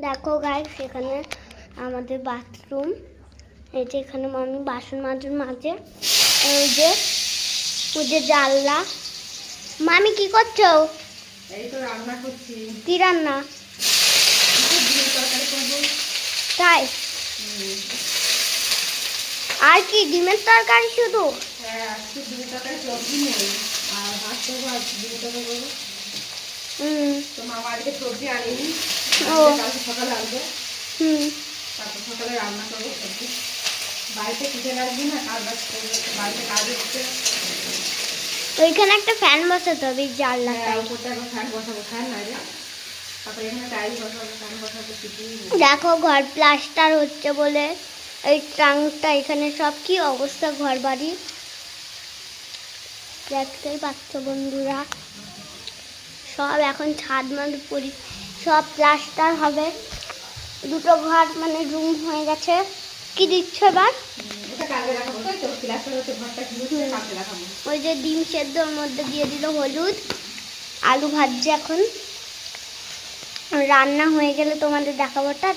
দেখো গাইস, এখানে আমাদের বাথরুম। এই যে এখানে মামি বাসন মাজে। ওই যে জানলা। মামি কি করছো? এই তো রান্না করছি। কি রান্না? ডিমের তরকারি করব। তাই? আর কি ডিমের তরকারি শুধু? হ্যাঁ, আজকে ডিমের তরকারি সবজি নেই, আর ভাত করবো আর ডিমের তরকারি করবো। তো মামা আজকে সবজি আনেনি, কালকে সকালে আনবে। তারপর সকালে রান্না করবো সবজি। বাড়িতে পিঠে রাখবি না, কাজ বাজ করবো, বাড়িতে কাজ হচ্ছে। ওইখানে একটা ফ্যান বসাতে হবে জানলাটায়। ওপরটা এখন ফ্যান বসাবো, ফ্যান নাই রে। তারপরে এখানে টাইল বসাবো, ফ্যান বসাবো, কিছুই নেই। দেখো ঘর প্লাস্টার হচ্ছে বলে এই ট্রাঙ্কটা এখানে সব কি অবস্থা ঘর বাড়ি দেখতেই পাচ্ছ বন্ধুরা। সব এখন ছাদ মানে সব প্লাস্টার হবে। দুটো ঘর মানে রুম হয়ে গেছে। কি দিচ্ছ এবার? ওই যে ডিম সেদ্ধ ওর মধ্যে দিয়ে দিল হলুদ, আলু ভাজছে। এখন রান্না হয়ে গেলে তোমাদের দেখাবোটা।